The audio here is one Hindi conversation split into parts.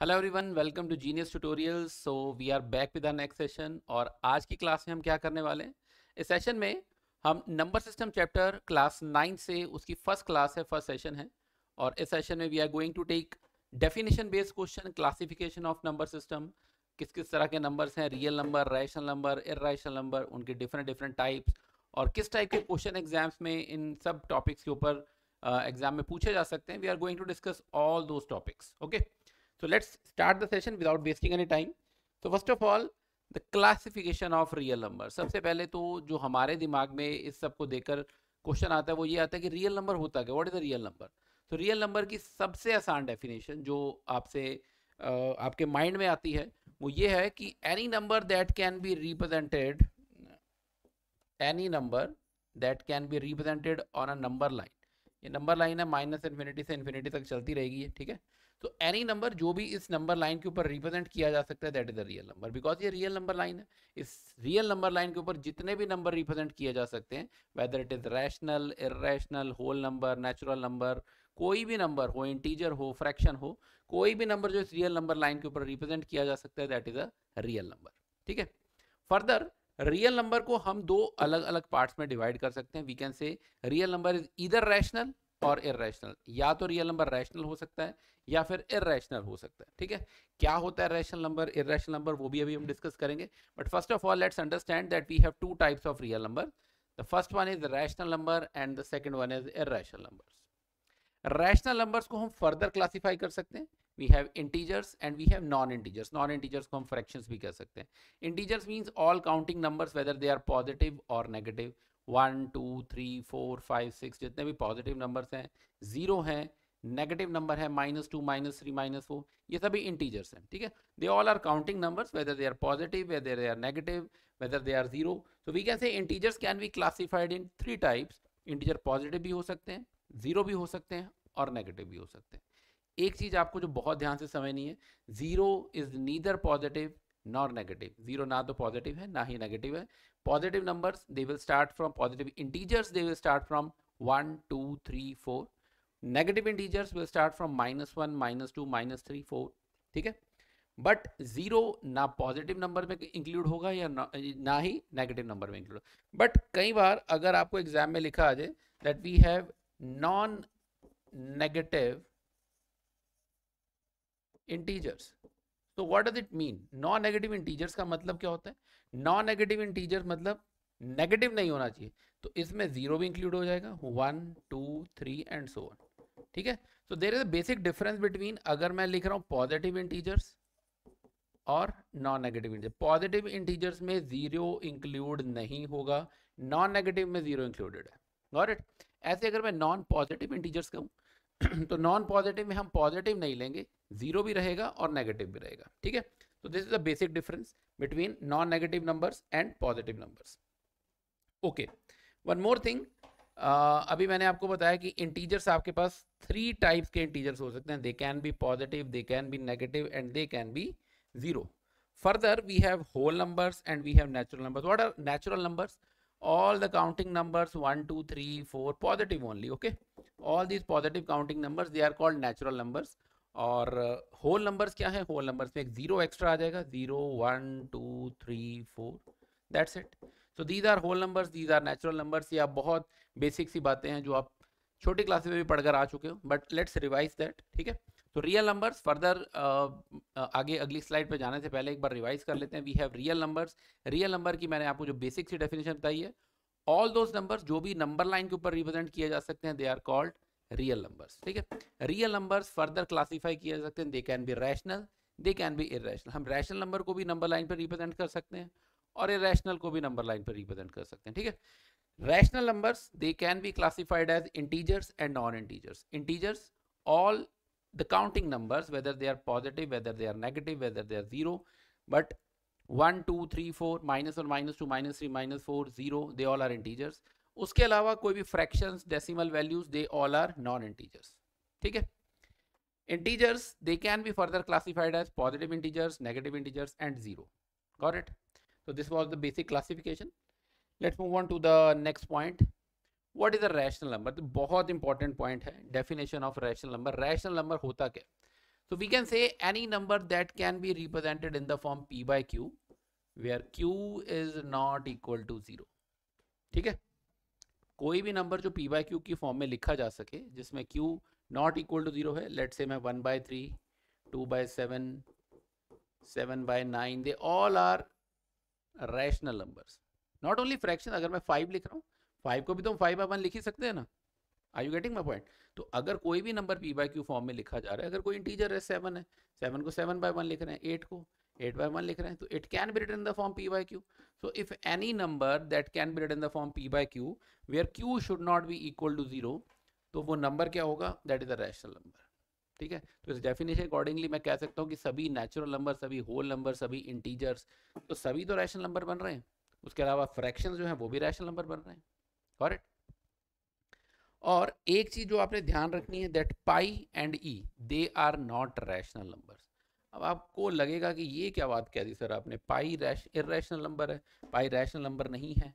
Hello everyone, welcome to Genius Tutorials. So we are back with our next session और आज की क्लास में हम क्या करने वाले हैं। इस सेशन में हम नंबर सिस्टम चैप्टर क्लास 9 से उसकी फर्स्ट क्लास है, फर्स्ट सेशन है। और इस सेशन में we are going to take definition based question, classification of number system, किस किस तरह के नंबर्स हैं, real number, rational number, irrational number, उनके डिफरेंट डिफरेंट टाइप्स और किस टाइप के क्वेश्चन एग्जाम्स में इन सब टॉपिक्स के ऊपर एग्जाम में पूछे जा सकते हैं। We are going to discuss all those topics. Okay, so let's start the session without wasting any time. So first of all, the classification of real number. सबसे पहले तो जो हमारे दिमाग में इस सब को देखकर क्वेश्चन आता है वो ये आता है कि रियल नंबर होता क्या, what is the real number. तो रियल नंबर की सबसे आसान डेफिनेशन जो आपसे आपके माइंड में आती है वो ये है कि any number that can be represented, any number that can be represented on a number line. ये नंबर लाइन है, माइनस इन्फिनिटी से इन्फिनिटी तक चलती रहेगी, ठीक है। तो एनी नंबर जो भी इस नंबर लाइन के ऊपर रिप्रेजेंट किया जा सकता है, that is the real number, because ये रियल नंबर लाइन है। इस रियल नंबर लाइन के ऊपर जितने भी नंबर रिप्रेजेंट किए जा सकते हैं, whether it is rational, irrational, whole number, natural number, कोई भी नंबर हो, इंटीजर हो, फ्रैक्शन हो, कोई भी नंबर जो इस रियल नंबर लाइन के ऊपर रिप्रेजेंट किया जा सकता है, that is a real number, ठीक है। फर्दर रियल नंबर को हम दो अलग अलग पार्ट्स में डिवाइड कर सकते हैं। We can say real number is either rational और इर्रेशनल। या तो रियल नंबर रैशनल हो सकता है या फिर इर्रेशनल हो सकता है, ठीक है। क्या होता है रैशनल नंबर, इर्रेशनल नंबर, वो भी अभी हम डिस्कस करेंगे। But first of all let's understand that we have two types of real number. The first one is rational number and the second one is irrational numbers. Rational numbers को हम फर्दर क्लासिफाई कर सकते हैं। We have integers and we have non integers. Non integers को हम फ्रैक्शंस भी कह सकते हैं। Integers means all counting numbers whether they are positive और नेगेटिव। 1 2 3 4 5 6 जितने भी पॉजिटिव नंबर्स हैं, जीरो हैं, नेगेटिव नंबर है -2 -3 -4, ये सभी इंटीजर्स हैं, ठीक है। They all are counting numbers whether they are positive, whether they are negative, whether they are zero. So we can say integers can be classified in three types. Integer positive भी हो सकते हैं, जीरो भी हो सकते हैं और नेगेटिव भी हो सकते हैं। एक चीज आपको जो बहुत ध्यान से समझनी है, zero is neither positive nor negative. Zero ना तो पॉजिटिव है ना ही नेगेटिव है। Positive numbers they will start from, positive integers they will start from 1 2 3 4। Negative integers will start from -1 -2 -3 4, ठीक है। बट जीरो ना पॉजिटिव नंबर में इंक्लूड होगा या ना ही नेगेटिव नंबर में इंक्लूड। बट कई बार अगर आपको एग्जाम में लिखा आ जाए that we have non negative integers, तो what does it mean. Non negative integers का मतलब क्या होता है? नॉन नेगेटिव इंटीजर मतलब नेगेटिव नहीं होना चाहिए, तो इसमें जीरो भी इंक्लूड हो जाएगा, 1 2 3 एंड सो ऑन, ठीक है। So there is a basic difference between अगर मैं लिख रहा हूं पॉजिटिव इंटीजर्स और non negative integer. Positive integers में जीरो इंक्लूड नहीं होगा, नॉन नेगेटिव में जीरो इंक्लूडेड है, गॉट इट। ऐसे अगर मैं नॉन पॉजिटिव इंटीजर्स कहूं तो नॉन पॉजिटिव में हम पॉजिटिव नहीं लेंगे, जीरो भी रहेगा और नेगेटिव भी रहेगा, ठीक है। तो this is the basic difference between non negative numbers and positive numbers. Okay, one more thing, अभी मैंने आपको बताया कि इंटीजर्स आपके पास थ्री टाइप्स के इंटीजर्स हो सकते हैं। They can be positive, they can be negative and they can be zero. Further we have whole numbers and we have natural numbers. What are natural numbers? all the counting numbers 1 2 3 4 positive only, okay, all these positive counting numbers they are called natural numbers। और होल नंबर्स क्या है? होल नंबर्स में एक जीरो एक्स्ट्रा आ जाएगा, 0 1 2 3 4, that's it. So these are whole numbers, these are natural numbers. ये आप बहुत बेसिक सी बातें हैं जो आप छोटी क्लासेस में भी पढ़कर आ चुके हो, बट लेट्स रिवाइज दैट, ठीक है। तो रियल नंबर्स फर्दर आगे अगली स्लाइड पे जाने से पहले एक बार रिवाइज कर लेते हैं। We have real numbers. Real number की मैंने आपको जो बेसिक सी डेफिनेशन बताई है, ऑल दोज नंबर्स जो भी नंबर लाइन के ऊपर रिप्रेजेंट किए जा सकते हैं, they are called real numbers, ठीक है। रियल नंबर्स फर्दर क्लासिफाई किए जा सकते हैं, they can B rational, they can B irrational. हम रैशनल नंबर को भी नंबर लाइन पर रिप्रेजेंट कर सकते हैं और इर्रेशनल को भी नंबर लाइन पर रिप्रेजेंट कर सकते हैं, ठीक है। Rational numbers they can be classified as integers and non-integers. Integers, all the counting numbers, whether they are positive, whether they are negative, whether they are zero, but 1 2 3 4 -1 -2 -3 -4 0, they all are integers. उसके अलावा कोई भी fractions, decimal values, they all are non-integers, ठीक है। Integers they can be further classified as positive integers, negative integers and zero, got it। So this was the basic classification। Let's move on to the next point. What is a rational number? तो बहुत इंपॉर्टेंट पॉइंट है, definition of rational number. Rational number होता क्या? So we can say any number that can be represented in the form p by q where q is not equal to 0. ठीक है, कोई भी नंबर जो p by q की फॉर्म में लिखा जा सके जिसमें q नॉट इक्वल टू 0 है, लेट्स से मैं 1/3, 2/7, 7/9, they all are rational numbers, not only fraction. अगर मैं 5 लिख रहा हूँ, 5 को भी तो हम 5/1 लिख ही सकते हैं ना. Are you getting my point? तो अगर कोई भी number p by q form में लिखा जा रहा है, अगर कोई इंटीजर है 7 है, 7 को 7/1 लिख रहे हैं, 8 को 8/1 लिख रहे हैं, तो it can be written in the form p by q. So if any number that can be written in the form p by q where q should not be equal to 0, तो वो नंबर क्या होगा? That is a rational number. ठीक है, तो इस डेफिनेशन अकॉर्डिंगली मैं कह सकता हूँ कि सभी नेचुरल नंबर, सभी होल नंबर, सभी इंटीजर्स, तो सभी तो रैशनल नंबर बन रहे हैं. उसके अलावा फ्रैक्शंस जो हैं वो भी रैशनल नंबर बन रहे हैं. करेक्ट. और एक चीज जो आपने ध्यान रखनी है, that pi and e they are not rational numbers. अब आपको लगेगा कि ये क्या बात कह दी सर आपने, पाई इर्रेशनल नंबर है, पाई रैशनल नंबर नहीं है.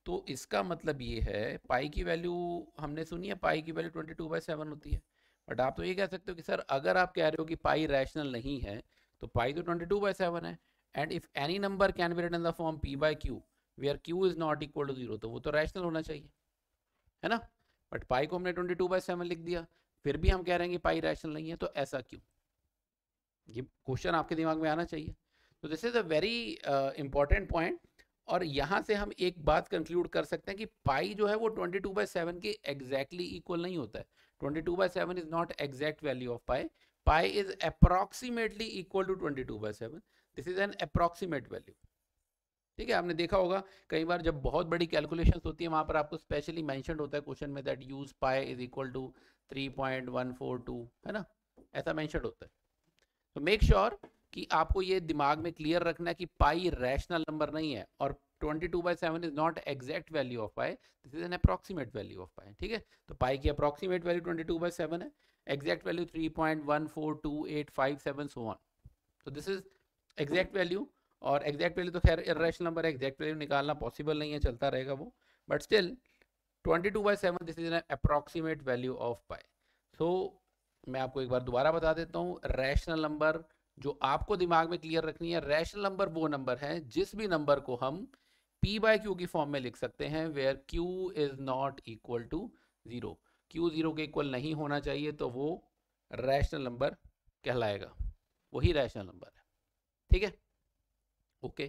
तो इसका मतलब ये है, पाई की वैल्यू हमने सुनी है, पाई की वैल्यू 22/7 होती है. बट आप तो ये कह सकते हो कि सर अगर आप कह रहे हो कि पाई रैशनल नहीं है तो पाई तो 22/7 है. And if any number can be written in the form p by q where q is not equal to 0, तो वो तो रैशनल होना चाहिए, है ना. बट पाई को हमने 22/7 लिख दिया, फिर भी हम कह रहे हैं कि पाई रैशनल नहीं है, तो ऐसा क्यों? ये क्वेश्चन आपके दिमाग में आना चाहिए. तो this is a very important point. और यहाँ से हम एक बात कंक्लूड कर सकते हैं कि पाई जो है वो 22/7 के एग्जैक्टली इक्वल नहीं होता है. 22/7 is not exact value of pi. Pi is approximately equal to 22/7. This is an approximate value. ठीक है, आपने देखा होगा कई बार जब बहुत बड़ी कैलकुलेशंस होती है, वहां पर आपको स्पेशली मेंशन्ड होता है क्वेश्चन में that use pi is equal to 3.142, है ना, ऐसा मेंशन्ड होता है. तो मेक श्योर कि आपको ये दिमाग में क्लियर रखना है कि पाई रैशनल नंबर नहीं है और 22/7 is not exact value of pi, this is an approximate value of pi. ठीक है, तो पाई की अप्रोक्सीमेट वैल्यू 22/7 है, एग्जैक्ट वैल्यू 3.14285 सो ऑन. तो दिस इज एग्जैक्ट वैल्यू. और एग्जैक्ट वैल्यू तो खैर इर्रेशनल नंबर है, एग्जैक्ट वैल्यू निकालना पॉसिबल नहीं है, चलता रहेगा वो. But still 22/7 this is an approximate value of pi. So मैं आपको एक बार दोबारा बता देता हूँ, रैशनल नंबर जो आपको दिमाग में क्लियर रखनी है, रैशनल नंबर वो नंबर है जिस भी नंबर को हम p by q की फॉर्म में लिख सकते हैं where q is not equal to 0. q 0 के इक्वल नहीं होना चाहिए, तो वो रैशनल नंबर कहलाएगा, वही रैशनल नंबर है. ठीक है, ओके.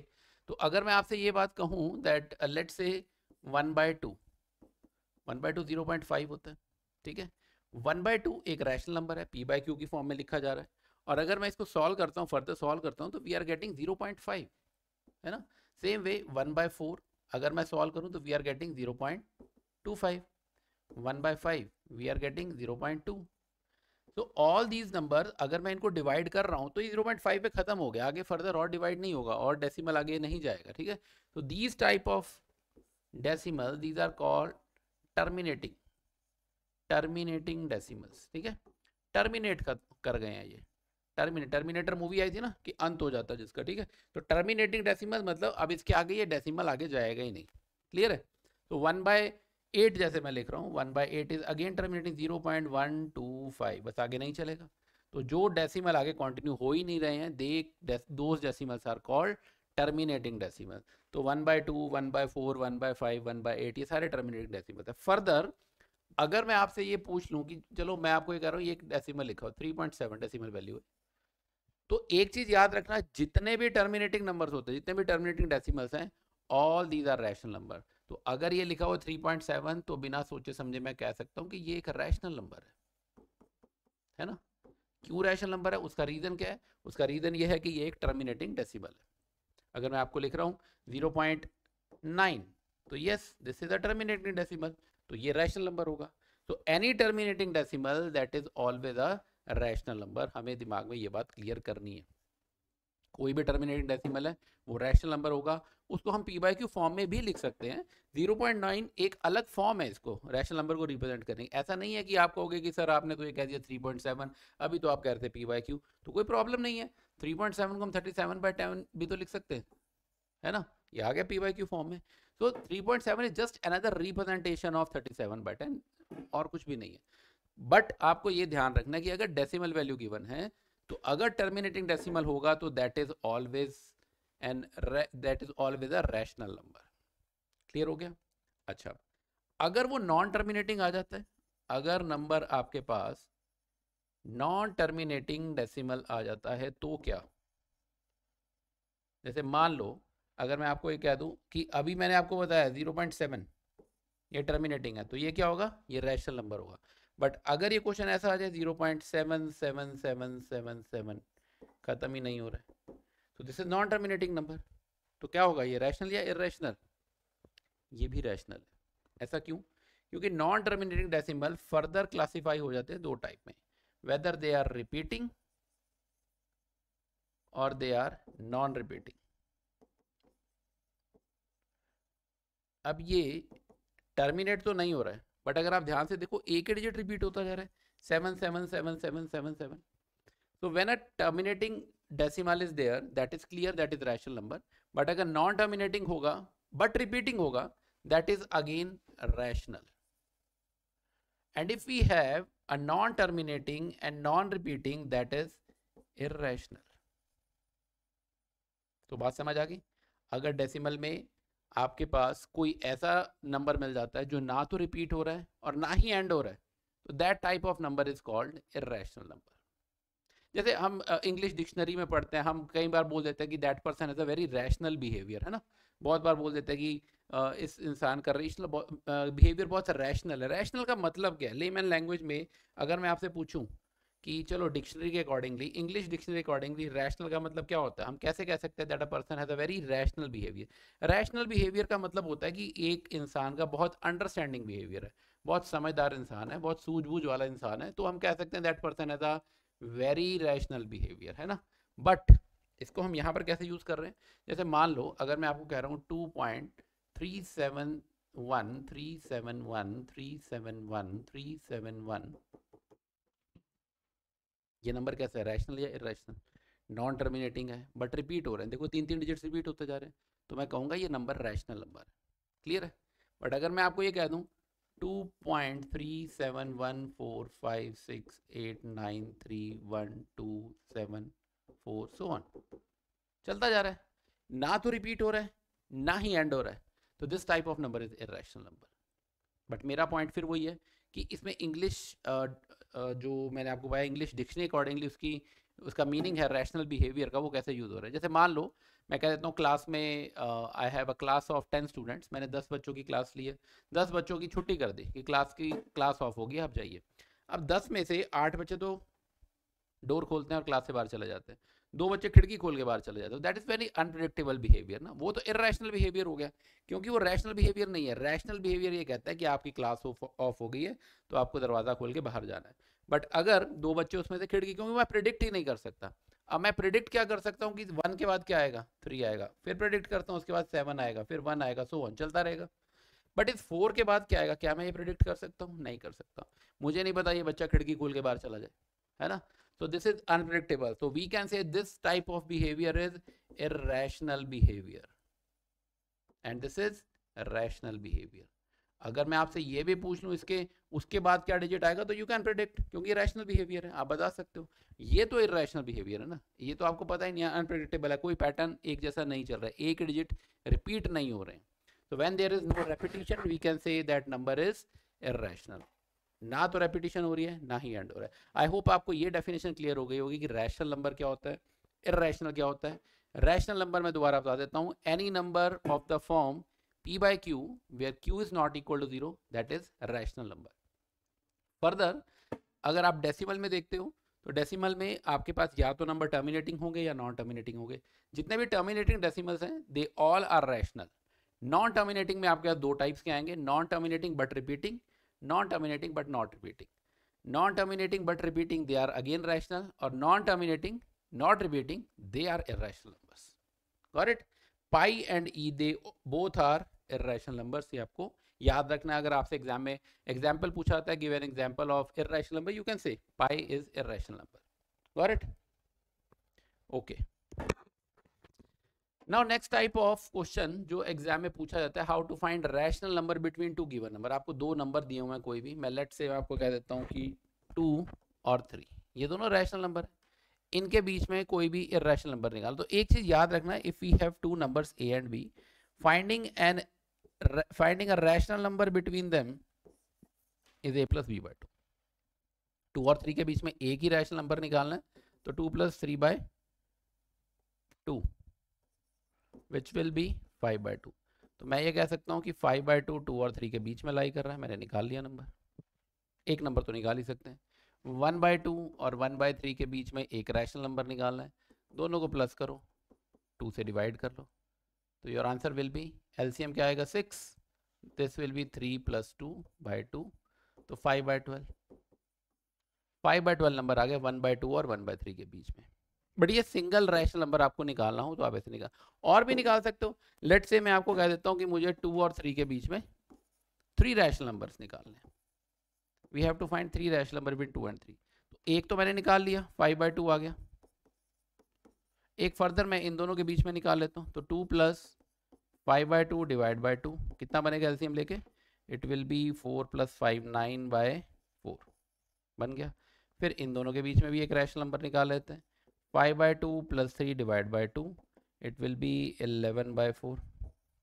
तो अगर मैं आपसे ये बात कहूँ दैट लेट्स से 1/2 0.5 होता है. ठीक है, 1/2 एक रैशनल नंबर है, p by q की फॉर्म में लिखा जा रहा है. और अगर मैं इसको सॉल्व करता हूँ, फर्दर सॉल्व करता हूँ, तो वी आर गेटिंग 0.5, है ना. सेम वे 1/4 अगर मैं सॉल्व करूँ तो we are getting 0.25. 1/5 we are getting 0.2. तो ऑल दीज नंबर अगर मैं इनको डिवाइड कर रहा हूँ तो ये 0.5 पे खत्म हो गया, आगे फर्दर और डिवाइड नहीं होगा और डेसिमल आगे नहीं जाएगा. ठीक है, तो these type of decimal these are called terminating decimals. ठीक है, टर्मिनेट कर गए हैं ये. टर्मिनेटर मूवी आई थी ना, कि अंत हो जाता है जिसका. ठीक है, तो टर्मिनेटिंग डेसिमल मतलब अब इसके आगे ये डेसिमल आगे जाएगा ही नहीं. क्लियर है. तो 1/8 जैसे मैं लिख रहा हूँ, 1/8 इज अगेन टर्मिनेटिंग 0.125, बस आगे नहीं चलेगा. तो जो डेसिमल आगे कंटिन्यू हो ही नहीं रहे हैं, those decimals are called terminating decimal. तो 1/2, 1/4, 1/5, 1/8 ये सारे टर्मिनेटिंग डेसिमल है. फर्दर अगर मैं आपसे ये पूछ लूँ कि चलो मैं आपको ये कह रहा हूँ, ये एक डेसिमल लिखा हो 3.7 डेसिमल वैल्यू है, तो एक चीज याद रखना, जितने भी टर्मिनेटिंग नंबर्स होते हैं, जितने भी टर्मिनेटिंग डेसिमल्स हैं, all these are rational number. तो अगर ये लिखा हो 3.7 तो बिना सोचे समझे मैं कह सकता हूँ कि ये एक रैशनल नंबर है ना. क्यों रैशनल नंबर है, उसका रीजन क्या है? उसका रीजन ये है कि ये एक टर्मिनेटिंग डेसिमल है. अगर मैं आपको लिख रहा हूँ 0.9 तो yes this is a terminating decimal, तो ये रैशनल नंबर होगा. तो any terminating decimal that is always a rational number. हमें दिमाग में ये बात क्लियर करनी है. कोई भी टर्मिनेटिंग डेसिमल है वो रैशनल नंबर होगा. उसको हम p by q फॉर्म में भी लिख सकते हैं. 0.9 एक अलग फॉर्म है इसको रैशनल नंबर को रिप्रेजेंट करने की. ऐसा नहीं है कि आप कहोगे कि सर आपने तो ये कह दिया 3.7, अभी तो आप कह रहे थे p by q, तो कोई प्रॉब्लम नहीं है. 3.7 को हम 37/10 भी तो लिख सकते हैं, है ना. ये आ गया p by q फॉर्म में. तो 3.7 is just another representation of 37/10 और कुछ भी नहीं है. बट आपको ये ध्यान रखना कि अगर डेसिमल वैल्यू गिवन है तो अगर टर्मिनेटिंग डेसिमल होगा तो that is always a rational number. Clear हो गया? अच्छा, अगर वो नॉन टर्मिनेटिंग आ जाता है, अगर नंबर आपके पास नॉन टर्मिनेटिंग डेसिमल आ जाता है तो क्या? जैसे मान लो अगर मैं आपको ये कह दूं कि अभी मैंने आपको बताया 0.7 ये टर्मिनेटिंग है, तो ये क्या होगा? ये रैशनल नंबर होगा। बट अगर ये क्वेश्चन ऐसा आ जाए 0.77777 खत्म ही नहीं हो रहा है, तो this is non terminating number. तो क्या होगा? ये रैशनल या इरेशनल? ये भी रैशनल है। ऐसा क्यों? क्योंकि non terminating decimal further classify हो जाते हैं दो टाइप में, वेदर दे आर रिपीटिंग और दे आर नॉन रिपीटिंग। अब ये टर्मिनेट तो नहीं हो रहा है, बट अगर आप ध्यान से देखो एक ही डिजिट रिपीट होता जा रहा है, 7777777। So when a terminating decimal is there, that is clear, that is rational number. But अगर non terminating होगा but repeating होगा, that is again rational. And if we have a non terminating and non repeating, that is irrational. तो बात समझ आ गई? अगर डेसिमल में आपके पास कोई ऐसा नंबर मिल जाता है जो ना तो रिपीट हो रहा है और ना ही एंड हो रहा है, तो that type of number is called irrational number. जैसे हम इंग्लिश डिक्शनरी में पढ़ते हैं, हम कई बार बोल देते हैं कि that person has a very rational behaviour, है ना? बहुत बार बोल देते हैं कि इस इंसान का रेशनल बिहेवियर बहुत रैशनल है। रैशनल का मतलब क्या है? लेमैन लैंग्वेज में अगर मैं आपसे पूछूं कि चलो डिक्शनरी के accordingly, English dictionary accordingly rational का मतलब क्या होता है? हम कैसे कह सकते हैं that a person has a very rational behaviour? Rational behaviour का मतलब होता है कि एक इंसान का बहुत अंडरस्टैंडिंग बिहेवियर है, बहुत समझदार इंसान है, बहुत सूझबूझ वाला इंसान है, तो हम कह सकते हैं that person has a very rational behaviour, है ना? बट इसको हम यहाँ पर कैसे यूज कर रहे हैं? जैसे मान लो अगर मैं आपको कह रहा हूँ 2.371371371371 ये नंबर कैसा है? रैशनल या इरेशनल? नॉन टर्मिनेटिंग है बट रिपीट हो रहे हैं, देखो तीन तीन डिजिट्स रिपीट होते जा रहे हैं, तो मैं कहूँगा ये नंबर रैशनल नंबर है। क्लियर है? बट अगर मैं आपको ये कह दूँ 2.371456893127 सो ऑन, चलता जा रहा है, ना तो रिपीट हो रहा है ना ही एंड हो रहा है, तो this type of number is irrational number. But मेरा पॉइंट फिर वही है कि इसमें इंग्लिश जो मैंने आपको बताया इंग्लिश डिक्शनरी अकॉर्डिंगली उसका मीनिंग है रैशनल बिहेवियर का, वो कैसे यूज हो रहा है। जैसे मान लो मैं कह देता हूँ क्लास में I have a class of 10 students, मैंने 10 बच्चों की क्लास ली है, 10 बच्चों की छुट्टी कर दी कि क्लास ऑफ होगी, आप जाइए। अब 10 में से 8 बच्चे तो डोर खोलते हैं और क्लास से बाहर चले जाते हैं, 2 बच्चे खिड़की खोल के बाहर चले जाते हैं, that is very unpredictable behaviour ना, वो तो इरेशनल बिहेवियर हो गया, क्योंकि वो रैशनल बिहेवियर नहीं है। रैशनल बिहेवियर ये कहता है कि आपकी क्लास ऑफ हो गई है तो आपको दरवाजा खोल के बाहर जाना है। बट अगर 2 बच्चे उसमें से खिड़की, क्योंकि मैं प्रिडिक्ट ही नहीं कर सकता, अब मैं प्रिडिक्ट क्या कर सकता हूँ कि 1 के बाद क्या आएगा? 3 आएगा, फिर प्रिडिक्ट करता हूँ उसके बाद 7 आएगा, फिर 1 आएगा, सो ऑन चलता रहेगा। बट इस 4 के बाद क्या आएगा? क्या मैं ये प्रिडिक्ट कर सकता हूँ? नहीं कर सकता। मुझे नहीं पता ये बच्चा खिड़की खोल के बाहर चला जाए, है ना? So this is unpredictable. So we can say this type of behavior is irrational behavior. And this is rational behavior. अगर मैं आपसे ये भी पूछ लूँ इसके उसके बाद क्या डिजिट आएगा, तो यू कैन प्रिडिक्ट, क्योंकि रैशनल बिहेवियर है, आप बता सकते हो। ये तो इरेशनल बिहेवियर है ना, ये तो आपको पता ही नहीं है, अनप्रिडिक्टेबल है, कोई पैटर्न एक जैसा नहीं चल रहा है, एक डिजिट रिपीट नहीं हो रहे हैं। तो when there is no repetition we can say that number is irrational. ना तो रेपिटेशन हो रही है ना ही एंड हो रहा है। आई होप आपको ये डेफिनेशन क्लियर हो गई होगी कि रैशनल नंबर क्या होता है, इरेशनल क्या होता है। रैशनल नंबर मैं दोबारा बता देता हूँ, any number of the form p by q where q is not equal to 0 that is rational number. Further अगर आप डेसिमल में देखते हो तो डेसिमल में आपके पास या तो नंबर टर्मिनेटिंग होंगे या नॉन टर्मिनेटिंग होंगे। जितने भी टर्मिनेटिंग डेसिमल्स हैं they all are rational. Non terminating में आपके पास 2 टाइप्स के आएंगे, non terminating but repeating, non terminating but not repeating. Non terminating but repeating they are again rational, और non terminating not repeating they are irrational numbers. Got it? Pi and e they both are irrational numbers, ये आपको याद रखना। अगर आपसे एग्जाम में एग्जाम्पल पूछा जाता है, give an example of irrational number, you can say pi is irrational number. Got it? Okay. Now next type of question जो एग्जाम में पूछा जाता है, how to find rational number between 2 given number. आपको 2 नंबर दिए हुए हैं कोई भी, मैं लेट से आपको कह देता हूँ कि 2 और 3, ये दोनों रैशनल नंबर है। इनके बीच में कोई भी इरेशनल नंबर निकाल। तो एक चीज याद रखना, if we have two numbers a and b, finding a rational number between them is a plus b by 2। 2 और 3 के बीच में एक ही रैशनल नंबर निकालना है, तो 2 plus 3 by 2 which will be 5 by 2। तो मैं ये कह सकता हूँ कि 5 बाय 2 2 और 3 के बीच में लाई कर रहा है, मैंने निकाल लिया नंबर। एक नंबर तो निकाल ही सकते हैं। 1 बाय 2 और 1 बाय 3 के बीच में एक रैशनल नंबर निकालना है, दोनों को प्लस करो, 2 से डिवाइड कर लो, तो your answer will be, LCM क्या आएगा 6, this will be 3 plus 2 by 2, तो 5 बाय 12। 5 बाय 12 नंबर आ गया 1 बाय 2 और 1 बाय 3 के बीच में। बट ये सिंगल रैशनल नंबर आपको निकालना हो तो आप ऐसे निकाल, और भी निकाल सकते हो। लेट से मैं आपको कह देता हूँ कि मुझे 2 और 3 के बीच में 3 रैशनल नंबर्स निकालने हैं। We have to find 3 rational number between 2 and 3। तो एक तो मैंने निकाल लिया, 5 बाय 2 आ गया। एक फर्दर मैं इन दोनों के बीच में निकाल लेता हूँ, तो 2 प्लस 5 बाय 2 डिवाइड बाय 2 कितना बनेगा एलसीएम लेके, it will be 4 plus 5 9 by 4 बन गया। फिर इन दोनों के बीच में भी एक रैशनल नंबर निकाल लेते हैं, 5 by 2 plus 3 divide by 2 it will be 11 by 4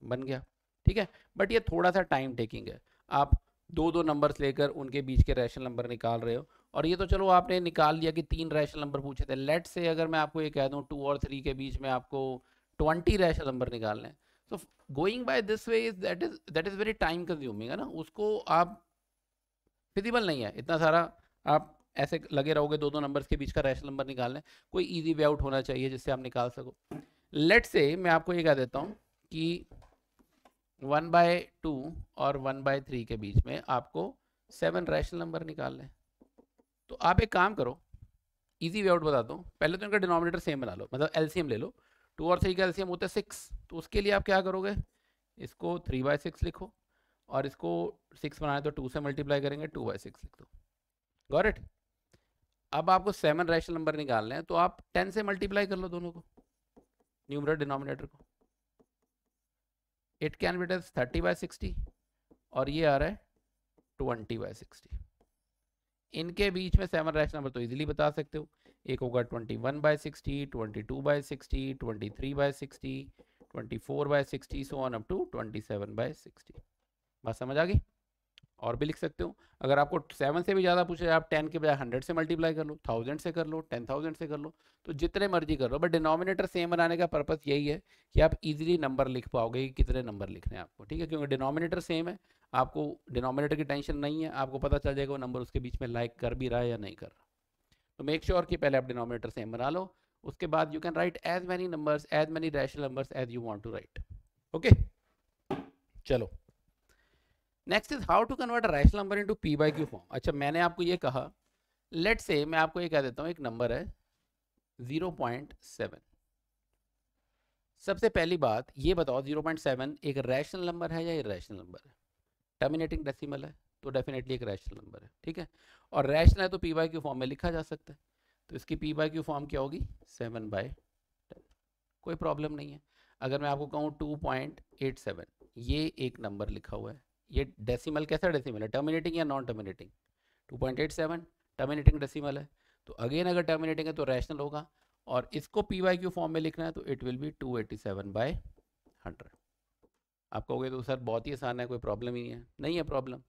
बन गया। ठीक है, बट ये थोड़ा सा टाइम टेकिंग है, आप दो दो नंबर्स लेकर उनके बीच के रैशनल नंबर निकाल रहे हो। और ये तो चलो आपने निकाल लिया कि 3 रैशनल नंबर पूछे थे। लेट से अगर मैं आपको ये कह दूं 2 और 3 के बीच में आपको 20 रैशनल नंबर निकालने हैं, तो going by this way is that is very time consuming है ना, उसको आप फिजिबल नहीं है इतना सारा आप ऐसे लगे रहोगे दो दो नंबर्स के बीच का रैशनल नंबर निकालने। कोई इजी वे आउट होना चाहिए जिससे आप निकाल सको। लेट से मैं आपको ये कह देता हूँ कि 1 बाय 2 और 1 बाय 3 के बीच में आपको 7 रैशनल नंबर निकालने हैं। तो आप एक काम करो, इजी वे आउट बताता हूँ। पहले तो इनका डिनोमिनेटर सेम बना लो, मतलब एलसीएम ले लो। 2 और 3 का एलसीएम होता है 6, तो उसके लिए आप क्या करोगे, इसको 3 बाय 6 लिखो, और इसको 6 बनाए तो 2 से मल्टीप्लाई करेंगे, 2 बाय 6 लिख दो। Got it. अब आपको 7 रैशनल नंबर निकालने हैं, तो आप 10 से मल्टीप्लाई कर लो दोनों को, न्यूमरेटर डिनोमिनेटर को। It can be as 30 by 60 और ये आ रहा है 20 बाय 60। इनके बीच में 7 रैशनल नंबर तो इजीली बता सकते हो, एक होगा 21 by 60, 22 by 60, 23 by 60, 24 by 60, so on up to 27 by 60। बात समझ आ गई। और भी लिख सकते हो, अगर आपको 7 से भी ज़्यादा पूछे, आप 10 के बजाय 100 से मल्टीप्लाई कर लो, 1000 से कर लो, 10,000 से कर लो, तो जितने मर्जी कर लो। बट डिनोमिनेटर सेम बनाने का पर्पस यही है कि आप इजीली नंबर लिख पाओगे कि कितने नंबर लिखने हैं आपको। ठीक है, क्योंकि डिनोमिनेटर सेम है, आपको डिनोमिनेटर की टेंशन नहीं है, आपको पता चल जाएगा वो नंबर उसके बीच में लाइक कर भी रहा है या नहीं कर रहा। तो मेक श्योर कि पहले आप डिनोमिनेटर सेम बना लो, उसके बाद you can write as many numbers, as many rational numbers as you want to write. Okay, चलो next is how to convert a rational number into P by Q form. अच्छा, मैंने आपको ये कहा, लेट से मैं आपको ये कह देता हूँ एक नंबर है 0.7। सबसे पहली बात ये बताओ, 0.7 एक रैशनल नंबर है या इरेशनल नंबर है? टर्मिनेटिंग डेसिमल है तो डेफिनेटली एक रैशनल नंबर है। ठीक है, और रैशनल है तो पी बाय क्यू फॉर्म में लिखा जा सकता है, तो इसकी पी बाय क्यू फॉर्म क्या होगी, 7/10। कोई प्रॉब्लम नहीं है। अगर मैं आपको कहूँ 2.87, ये एक नंबर लिखा हुआ है, ये डेसिमल कैसा डेसिमल है, टर्मिनेटिंग या नॉन टर्मिनेटिंग? 2.87 टर्मिनेटिंग डेसिमल है, तो अगेन अगर टर्मिनेटिंग है तो रैशनल होगा, और इसको पी वाई क्यू फॉर्म में लिखना है तो इट विल बी 287/100। आप कहोगे तो सर बहुत ही आसान है, कोई प्रॉब्लम ही नहीं है प्रॉब्लम।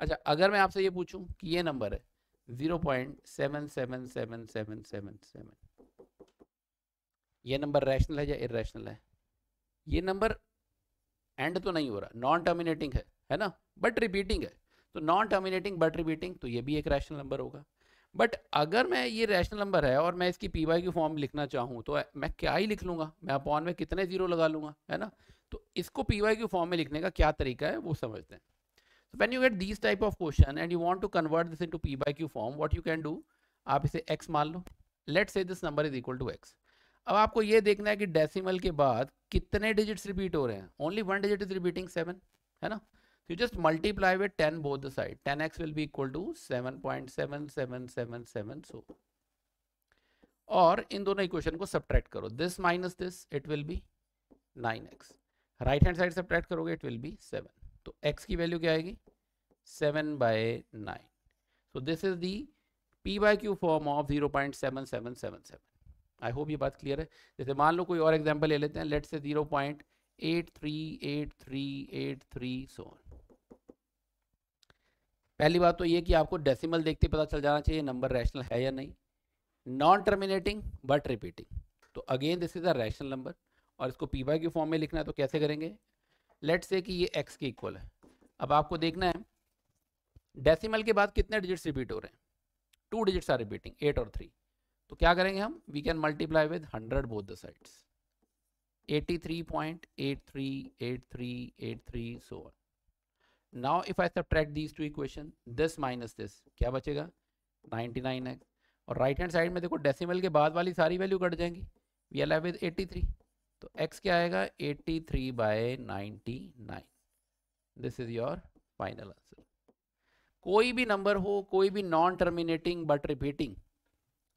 अच्छा, अगर मैं आपसे ये पूछूं कि ये नंबर है 0.777777, ये नंबर रैशनल है या इरेशनल है? ये नंबर एंड तो नहीं हो रहा, नॉन टर्मिनेटिंग है ना, बट रिपीटिंग है, तो नॉन टर्मिनेटिंग बट रिपीटिंग, तो ये भी एक रैशनल नंबर होगा। बट अगर मैं ये रैशनल नंबर है और मैं इसकी पी वाई की फॉर्म लिखना चाहूँ तो मैं क्या ही लिख लूँगा, मैं अपॉन में कितने जीरो लगा लूँगा, है ना। तो इसको पी वाई की फॉर्म में लिखने का क्या तरीका है वो समझते हैं। So when you get these type of question and you want to convert this into p by q form, what you can do, आप इसे x मान लो, let's say this number is equal to x। अब आपको ये देखना है कि डेसिमल के बाद कितने डिजिट्स रिपीट हो रहे हैं, only one digit is repeating 7, है ना। So you just multiply with 10 both the side, 10x will be equal to 7.7777, so और इन दोनों इक्वेशन को सब्ट्रैक्ट करो, this minus this it will B 9x, right hand side subtract करोगे इट विल बी 7, तो x की वैल्यू क्या आएगी 7/9। so this is the p by q form of 0.7777। I hope ये बात क्लियर है। जैसे मान लो कोई और एग्जांपल ले लेते हैं, लेट्स से 0.838383 सो ऑन। पहली बात तो ये कि आपको डेसिमल देखते पता चल जाना चाहिए नंबर रैशनल है या नहीं। नॉन टर्मिनेटिंग बट रिपीटिंग, तो again this is a rational number और इसको पी वाई क्यू फॉर्म में लिखना है, तो कैसे करेंगे? लेट्स से कि ये x के इक्वल है। अब आपको देखना है डेसिमल के बाद कितने डिजिट्स रिपीट हो रहे हैं, 2 डिजिट्स आर रिपीटिंग, 8 और 3। तो क्या करेंगे हम? We can multiply with 100 both the sides, 83.838383 so on. Now if I subtract these two equation, this minus this, क्या बचेगा? 99x। और राइट हैंड साइड में देखो डेसिमल के बाद वाली सारी वैल्यू कट जाएंगी, वी आर लेफ्ट विद 83, तो x क्या आएगा? 83/99। This is your final answer. कोई भी नंबर हो, कोई भी non terminating but repeating,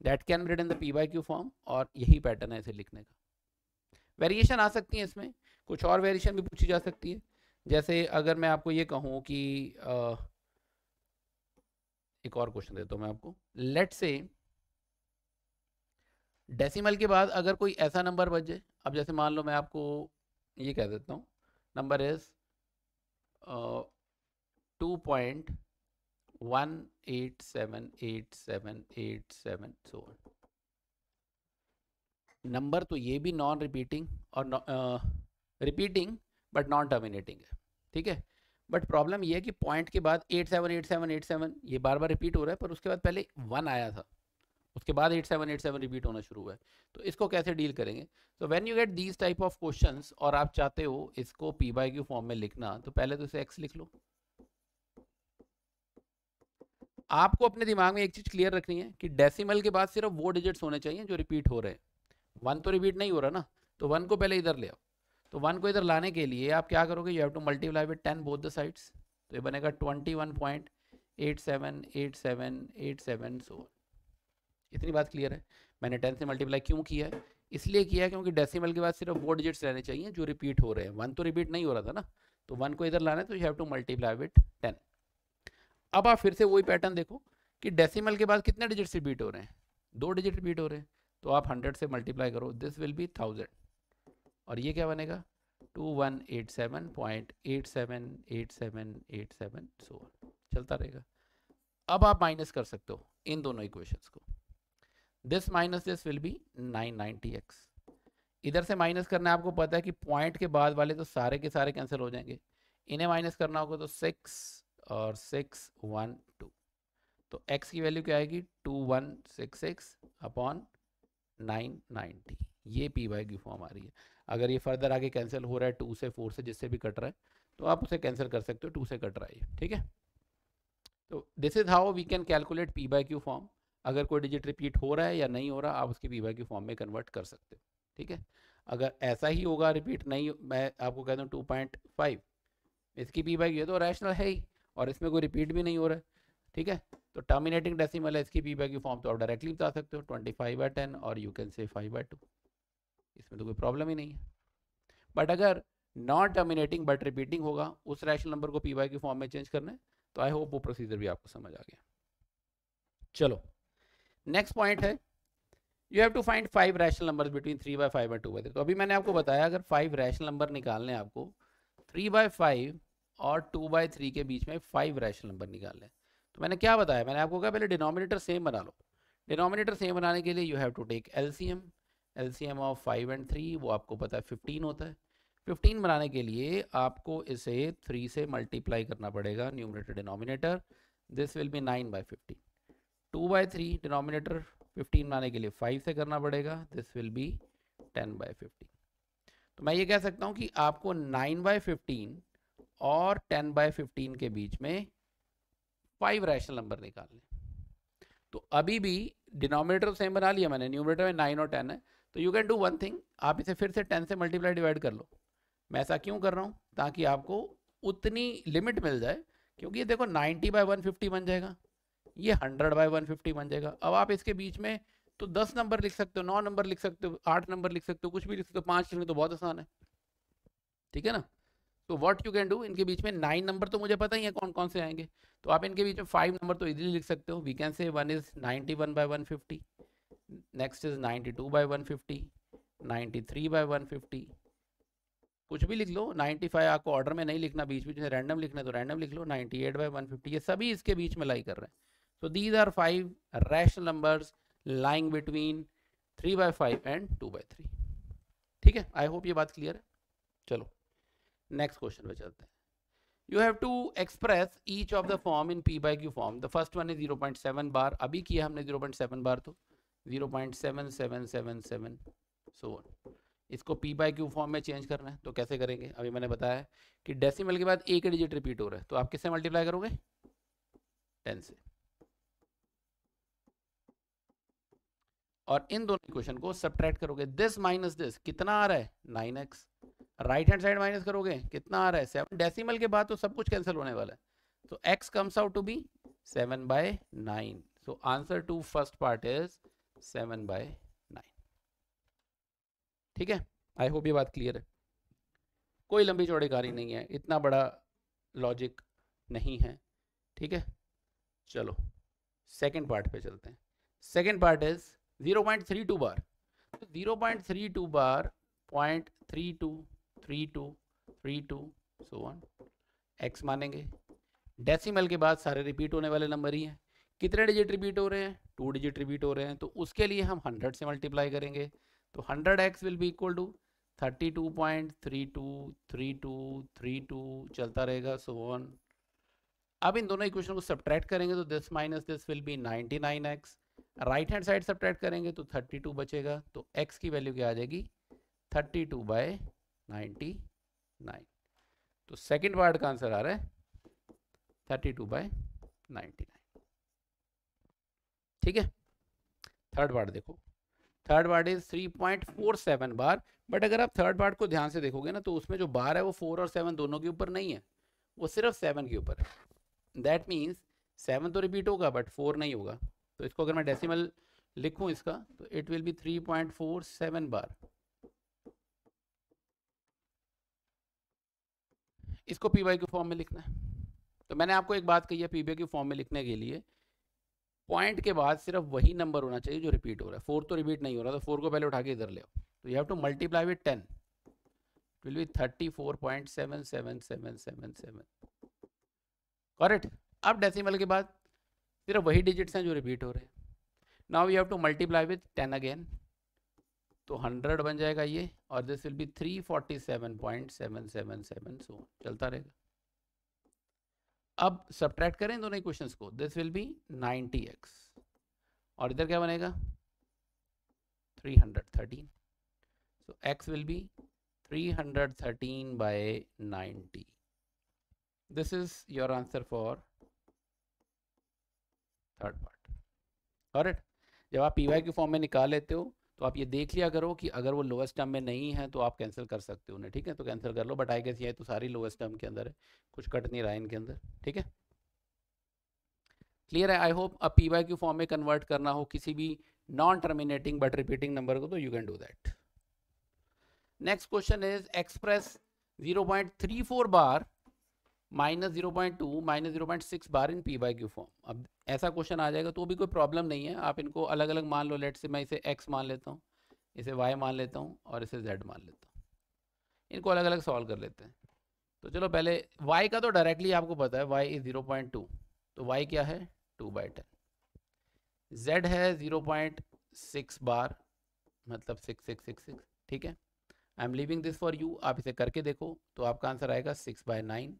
that can be written in the P by Q form, और यही पैटर्न है इसे लिखने का। वेरिएशन आ सकती है इसमें, कुछ और वेरिएशन भी पूछी जा सकती है। जैसे अगर मैं आपको ये कहूँ कि एक और क्वेश्चन देता हूँ मैं आपको, लेट से डेसिमल के बाद अगर कोई ऐसा नंबर बच जाए, अब जैसे मान लो मैं आपको ये कह देता हूँ number is 2.1878787 so on. Number तो ये भी नॉन रिपीटिंग और रिपीटिंग बट नॉन टर्मिनेटिंग है, ठीक है। बट प्रॉब्लम ये है कि पॉइंट के बाद 878787 ये बार बार रिपीट हो रहा है, पर उसके बाद पहले 1 आया था, उसके बाद 8787 रिपीट होना शुरू हुआ है। तो इसको कैसे डील करेंगे? तो when you get these type of questions और आप चाहते हो इसको पी बाई क्यू फॉर्म में लिखना, तो पहले तो इसे x लिख लो। आपको अपने दिमाग में एक चीज क्लियर रखनी है कि डेसिमल के बाद सिर्फ वो डिजिट्स होने चाहिए जो रिपीट हो रहे हैं। 1 तो रिपीट नहीं हो रहा ना, तो 1 को पहले इधर ले आओ। तो 1 को इधर लाने के लिए आप क्या करोगे? You have to multiply with 10 both the sides, तो ये बनेगा 21.878787 सो। इतनी बात क्लियर है? मैंने 10 से मल्टीप्लाई क्यों किया है? इसलिए किया है क्योंकि डेसिमल के बाद सिर्फ वो डिजिट्स रहने चाहिए जो रिपीट हो रहे हैं। 1 तो रिपीट नहीं हो रहा था ना, तो 1 को इधर लाना है, तो you have to multiply with 10। अब आप फिर से वही पैटर्न देखो कि डेसिमल के बाद कितने डिजिट्स रिपीट हो रहे हैं? 2 डिजिट रिपीट हो रहे हैं, तो आप 100 से मल्टीप्लाई करो, दिस विल बी 1000, और ये क्या बनेगा? 2187.878787 सो चलता रहेगा। अब आप माइनस कर सकते हो इन दोनों इक्वेशंस को, this minus this will B 990x। इधर से माइनस करना है, आपको पता है कि पॉइंट के बाद वाले तो सारे के सारे कैंसिल हो जाएंगे, इन्हें माइनस करना होगा तो 6 और 6 1 2, तो x की वैल्यू क्या आएगी? 2166 अपॉन 990। ये पी वाई की फॉर्म आ रही है। अगर ये फर्दर आगे कैंसिल हो रहा है 2 से 4 से जिससे भी कट रहा है, तो आप उसे कैंसिल कर सकते हो, 2 से कट रहा है, ठीक है। तो this is how we can calculate P by Q form. अगर कोई डिजिट रिपीट हो रहा है या नहीं हो रहा, आप उसकी पी बाई क्यू फॉर्म में कन्वर्ट कर सकते हो, ठीक है। अगर ऐसा ही होगा रिपीट नहीं, मैं आपको कहता हूँ 2.5 इसकी पी बाई क्यू है तो रैशनल है ही, और इसमें कोई रिपीट भी नहीं हो रहा है, ठीक है। तो टर्मिनेटिंग डेसिमल है, इसकी पी बाई क्यू फॉर्म तो आप डायरेक्टली बता सकते हो 25/10 और यू कैन से 5/2, इसमें तो कोई प्रॉब्लम ही नहीं है। बट अगर नॉन टर्मिनेटिंग बट रिपीटिंग होगा, उस रैशनल नंबर को पी वाई की फॉर्म में चेंज करना है, तो आई होप वो प्रोसीजर भी आपको समझ आ गया। चलो नेक्स्ट पॉइंट है, you have to find 5 rational numbers between 3/5 और 2/3। तो अभी मैंने आपको बताया अगर 5 रैशनल नंबर निकालने हैं आपको, 3/5 और 2/3 के बीच में 5 रैशनल नंबर निकालने हैं। तो मैंने क्या बताया? मैंने आपको कहा पहले डिनोमिनेटर सेम बना लो। डिनोमिनेटर सेम बनाने के लिए you have to take LCM. LCM of 5 और 3 वो आपको पता है 15 होता है। 15 बनाने के लिए आपको इसे 3 से मल्टीप्लाई करना पड़ेगा, numerator denominator, this will B 9/15। 2/3 denominator 15 बनाने के लिए 5 से करना पड़ेगा, दिस विल बी 10/15। तो मैं ये कह सकता हूँ कि आपको 9/15 और 10/15 के बीच में 5 रैशनल नंबर निकालने। तो अभी भी डिनोमिनेटर सेम बना लिया मैंने, न्यूमरेटर में 9 और 10 है, तो you can do one thing, आप इसे फिर से 10 से मल्टीप्लाई डिवाइड कर लो। मैं ऐसा क्यों कर रहा हूँ? ताकि आपको उतनी लिमिट मिल जाए, क्योंकि ये देखो 90/150 बन जाएगा, ये 100/150 बन जाएगा। अब आप इसके बीच में तो 10 नंबर लिख सकते हो, 9 नंबर लिख सकते हो, 8 नंबर लिख सकते हो, कुछ भी लिख सकते हो, 5 लिखने तो बहुत आसान है, ठीक है ना। तो व्हाट यू कैन डू, इनके बीच में 9 नंबर तो मुझे पता ही है कौन कौन से आएंगे, तो आप इनके बीच में 5 नंबर तो इजीली लिख सकते हो। वी कैन से 1 इज 91/150, नेक्स्ट इज 92/150, 93/150, कुछ भी लिख लो। 95 आपको ऑर्डर में नहीं लिखना, बीच बीच में रैंडम लिखना है तो रैंडम लिख लो। 98/150, ये सभी इसके बीच में लाई कर रहे हैं। So these are 5 rational numbers lying between 3/5 and 2/3। ठीक है, आई होप ये बात क्लियर है। चलो नेक्स्ट क्वेश्चन पे चलते हैं। You have to express each of the form in P by Q form. The first one is 0.7 bar. अभी किया हमने 0.7 बार, तो 0.7777 so on. इसको P by Q फॉर्म में चेंज करना है, तो कैसे करेंगे? अभी मैंने बताया कि डेसिमल के बाद एक डिजिट रिपीट हो रहा है, तो आप किससे मल्टीप्लाई करोगे? 10 से। और इन दोनों इक्वेशन को सब्ट्रैक्ट करोगे। दिस माइनस दिस कितना आ रहा है? 9x। Right hand side minus करोगे, कितना आ रहा है? 7। डेसिमल के बाद तो सब कुछ कैंसिल होने वाला है, तो x comes out to be 7/9। So answer to first part is 7/9। ठीक है, आई होप ये बात क्लियर है। कोई लंबी चौड़ी कहानी नहीं है, इतना बड़ा लॉजिक नहीं है। ठीक है, चलो सेकेंड पार्ट पे चलते हैं। सेकेंड पार्ट इज 0.32 बार। तो 0.32 बार 0.323232 सो ऑन, x मानेंगे। डेसिमल के बाद सारे रिपीट होने वाले नंबर ही हैं। कितने डिजिट रिपीट हो रहे हैं? 2 डिजिट रिपीट हो रहे हैं, तो उसके लिए हम 100 से मल्टीप्लाई करेंगे। तो 100x will be equal to 32.323232 चलता रहेगा सो ऑन। अब इन दोनों इक्वेशन को सब्ट्रैक्ट करेंगे तो this minus this will B 99x। Right hand side subtract करेंगे तो 32 बचेगा, तो x की वैल्यू क्या आ जाएगी? 32/99। तो सेकंड पार्ट का आंसर आ रहा है 32/99। ठीक है, थर्ड पार्ट देखो। Third part is 3.47 bar. But अगर आप थर्ड पार्ट को ध्यान से देखोगे ना, तो उसमें जो बार है वो 4 और 7 दोनों के ऊपर नहीं है, वो सिर्फ 7 के ऊपर है। दैट मीन्स 7 तो रिपीट होगा बट 4 नहीं होगा। तो इसको अगर मैं डेसिमल लिखूं इसका, तो इट विल बी 3.47 बार। इसको पी वाई के फॉर्म में लिखना है। तो मैंने आपको एक बात कही है, पी वाई के फॉर्म में लिखने के लिए पॉइंट के बाद सिर्फ वही नंबर होना चाहिए जो रिपीट हो रहा है। 4 तो रिपीट नहीं हो रहा, तो 4 को पहले उठा के इधर ले आओ। तो you have to multiply with 10, it will B 34.77777। Correct. अब डेसिमल के बाद सिर्फ वही डिजिट्स हैं जो रिपीट हो रहे हैं। Now you have to multiply with 10 again, तो 100 बन जाएगा ये, और दिस विल बी 347.777 सो चलता रहेगा। अब सब्ट्रैक्ट करें दोनों इक्वेशंस को, दिस विल बी 90x और इधर क्या बनेगा? 313। सो x will be 313/90। This is your answer for third part. Correct. जब आप पी वाई के फॉर्म में निकाल लेते हो तो आप ये देख लिया करो कि अगर वो लोएस्ट टर्म में नहीं है तो आप कैंसिल कर सकते हो उन्हें। ठीक है, तो कैंसिल कर लो, बट आई गेस ये तो सारी लोएस्ट टर्म के अंदर है, कुछ कट नहीं रहा है इनके अंदर। ठीक है, क्लियर है? I hope. अब पी वाई के फॉर्म में कन्वर्ट करना हो किसी भी non terminating but repeating number को, तो you can do that. Next question is express 0.34 bar minus 0.2 minus 0.6 bar in P by Q form. अब ऐसा क्वेश्चन आ जाएगा तो भी कोई प्रॉब्लम नहीं है, आप इनको अलग अलग मान लो। लेट से मैं इसे x मान लेता हूँ, इसे y मान लेता हूँ और इसे z मान लेता हूँ। इनको अलग अलग सॉल्व कर लेते हैं। तो चलो पहले y का तो डायरेक्टली आपको पता है, y इज 0.2, तो y क्या है? 2/10। z है 0.6 बार, मतलब 6666। ठीक है, I am leaving this for you. आप इसे करके देखो तो आपका आंसर आएगा 6/9।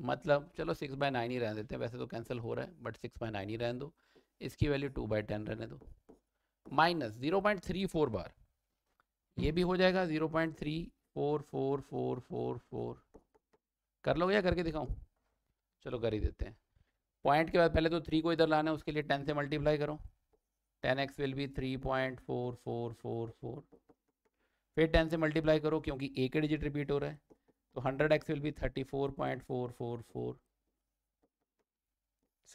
मतलब चलो 6/9 ही रहने देते हैं, वैसे तो कैंसिल हो रहा है बट 6/9 ही रहने दो। इसकी वैल्यू 2/10 रहने दो। माइनस 0.34 बार, ये भी हो जाएगा 0.344444। कर लोगे या करके दिखाऊं? चलो कर ही देते हैं। पॉइंट के बाद पहले तो 3 को इधर लाना है, उसके लिए 10 से मल्टीप्लाई करो। 10x will be 3.4444। फिर 10 से मल्टीप्लाई करो क्योंकि एक ही डिजिट रिपीट हो रहा है, तो 100x विल बी 34.444।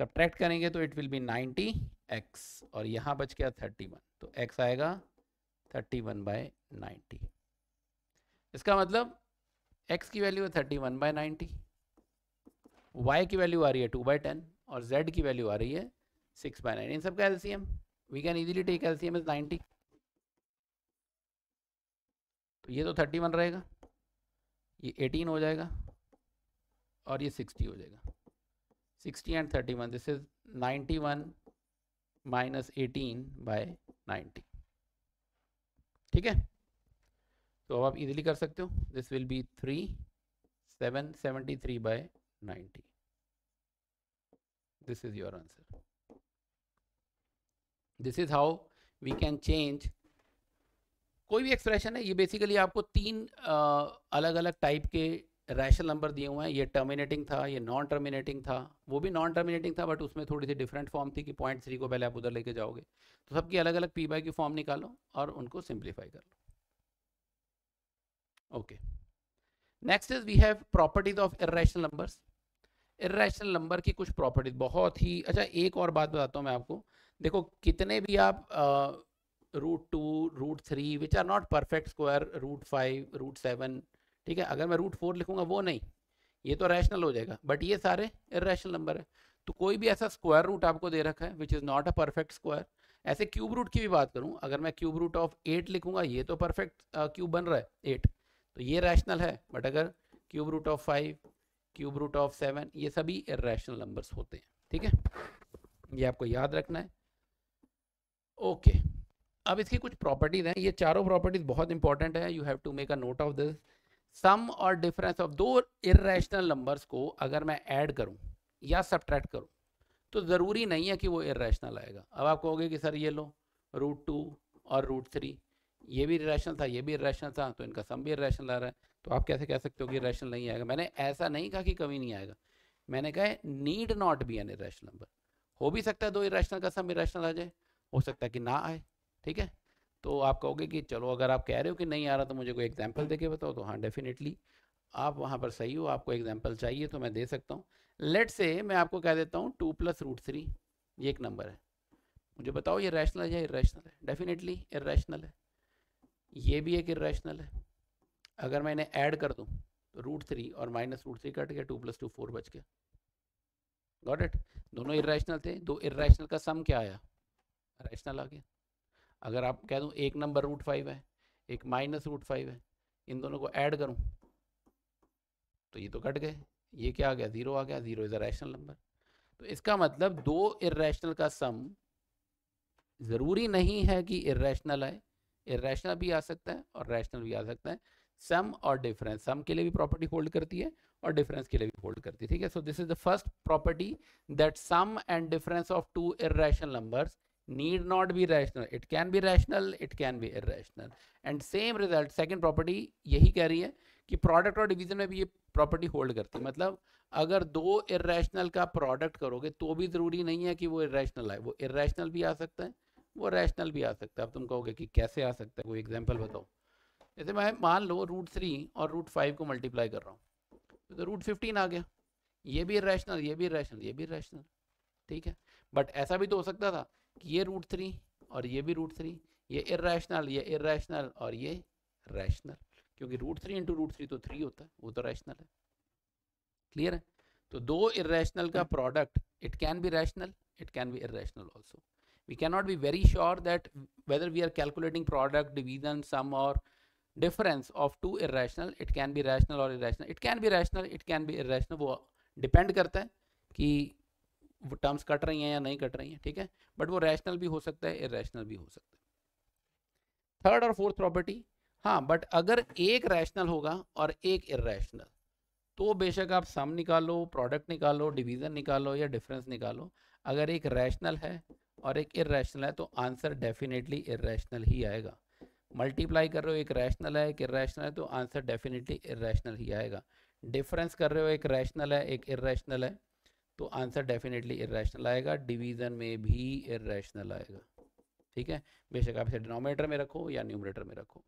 सब्ट्रैक्ट करेंगे तो इट विल बी 90x और यहाँ बच गया 31, तो x आएगा 31/90। इसका मतलब x की वैल्यू है 31/90, y की वैल्यू आ रही है 2/10 और z की वैल्यू आ रही है 6/9। इन सब का LCM we can easily take LCM is 90। तो ये तो 31 रहेगा, ये 18 हो जाएगा और ये 60 हो जाएगा। 60 and 31, this is 91 minus 18 by 90। ठीक है, तो अब आप इजीली कर सकते हो, this will be 3773 by 90। This is your answer. This is how we can change कोई भी एक्सप्रेशन है। ये बेसिकली आपको तीन अलग अलग टाइप के रैशनल नंबर दिए हुए हैं। ये टर्मिनेटिंग था, ये नॉन टर्मिनेटिंग था, वो भी नॉन टर्मिनेटिंग था बट उसमें थोड़ी सी डिफरेंट फॉर्म थी कि 0.3 को पहले आप उधर लेके जाओगे। तो सबकी अलग अलग पी बाई की फॉर्म निकालो और उनको सिंप्लीफाई कर लो। Okay, next is we have properties of irrational numbers. Irrational number की कुछ प्रॉपर्टीज बहुत ही अच्छा। एक और बात बताता हूँ मैं आपको, देखो कितने भी आप √2 √3 which are not perfect square, √5 √7, ठीक है, अगर मैं √4 लिखूंगा वो नहीं, ये तो रैशनल हो जाएगा, बट ये सारे इर्रेशनल नंबर है। तो कोई भी ऐसा स्क्वायर रूट आपको दे रखा है which is not a perfect square. ऐसे क्यूब रूट की भी बात करूं, अगर मैं क्यूब रूट ऑफ 8 लिखूंगा, ये तो परफेक्ट क्यूब बन रहा है 8, तो ये रैशनल है। बट अगर cube root of 5, cube root of 7, ये सभी इर्रेशनल नंबर्स होते हैं। ठीक है, ये आपको याद रखना है। ओके, अब इसकी कुछ प्रॉपर्टीज हैं, ये चारों प्रॉपर्टीज बहुत इंपॉर्टेंट है, you have to make a note of this. Sum और डिफरेंस ऑफ दो इर्रेशनल नंबर्स को अगर मैं ऐड करूं या सब्ट्रैक्ट करूं तो ज़रूरी नहीं है कि वो इर्रेशनल आएगा। अब आप कहोगे कि सर ये लो √2 और √3, ये भी इर्रेशनल था, ये भी इर्रेशनल था, तो इनका सम भी इर्रेशनल आ रहा है, तो आप कैसे कह सकते हो कि इर्रेशनल नहीं आएगा। मैंने ऐसा नहीं कहा कि कभी नहीं आएगा, मैंने कहा need not be N irrational number. हो भी सकता है दो इर्रेशनल का सम इर्रेशनल आ जाए, हो सकता है कि ना आए। ठीक है, तो आप कहोगे कि चलो अगर आप कह रहे हो कि नहीं आ रहा तो मुझे कोई एग्जाम्पल देके बताओ, तो हाँ डेफिनेटली आप वहाँ पर सही हो, आपको एग्जाम्पल चाहिए तो मैं दे सकता हूँ। लेट से मैं आपको कह देता हूँ 2 + √3 ये एक नंबर है, मुझे बताओ ये रैशनल है या इर्रेशनल है। डेफिनेटली इर्रेशनल है। ये भी एक इर्रेशनल है। अगर मैं इन्हें ऐड कर दूँ तो √3 और -√3 कट गया, 2 + 2 4 बच गया। गॉट इट, दोनों इर्रेशनल थे, दो इर्रेशनल का सम क्या आया, रैशनल आ गया। अगर आप कह दूं एक नंबर √5 है, एक -√5 है, इन दोनों को ऐड करूं तो ये तो कट गए, ये क्या आ गया, 0 आ गया। 0 इज अ रैशनल नंबर। तो इसका मतलब दो इर्रेशनल का सम जरूरी नहीं है कि इर्रेशनल आए, इर्रेशनल भी आ सकता है और रैशनल भी आ सकता है। सम और डिफरेंस, सम के लिए भी प्रॉपर्टी होल्ड करती है और डिफरेंस के लिए भी होल्ड करती है। ठीक है, so this is the first property that sum and difference of two irrational numbers need not be rational, it can be rational, it can be irrational, and same result second property यही कह रही है कि प्रोडक्ट और डिवीजन में भी ये प्रॉपर्टी होल्ड करती है। मतलब अगर दो इर्रेशनल का प्रोडक्ट करोगे तो भी जरूरी नहीं है कि वो इर्रेशनल आए, वो इर्रेशनल भी आ सकता है, वो रैशनल भी आ सकता है। अब तुम कहोगे कि कैसे आ सकता है, कोई एग्जांपल बताओ। जैसे मैं मान लो √3 और √5 को मल्टीप्लाई कर रहा हूँ तो √15 आ गया, ये भी इर्रेशनल, ये भी इर्रेशनल, ये भी इर्रेशनल। ठीक है, बट ऐसा भी तो हो सकता था कि ये √3 और ये भी √3, ये इर्रेशनल, ये इर्रेशनल और ये रैशनल, क्योंकि √3 × √3 तो 3 होता है, वो तो रैशनल है। क्लियर है, तो दो इर्रेशनल का product it can B rational, it can B irrational also. we cannot be very sure that whether we are calculating product, division, sum or difference of two irrational, it can be rational or irrational, it can be rational, it can be irrational, वो डिपेंड करता है कि वो टर्म्स कट रही हैं या नहीं कट रही हैं। ठीक है, बट वो रैशनल भी हो सकता है, इरेशनल भी हो सकता है। थर्ड और फोर्थ प्रॉपर्टी, हाँ बट अगर एक रैशनल होगा और एक इरेशनल तो बेशक आप सम निकालो, प्रोडक्ट निकालो, डिवीजन निकालो या डिफरेंस निकालो, अगर एक रैशनल है और एक इरेशनल है तो आंसर डेफिनेटली इरेशनल ही आएगा। मल्टीप्लाई कर रहे हो, एक रैशनल है एक इरेशनल है, तो आंसर डेफिनेटली इरेशनल ही आएगा। डिफरेंस कर रहे हो, एक रैशनल है एक इरेशनल है, तो आंसर डेफिनेटली इरेशनल आएगा। डिवीजन में भी इरेशनल आएगा। ठीक है, बेशक आप इसे डिनोमिनेटर में रखो या न्यूमरेटर में रखो।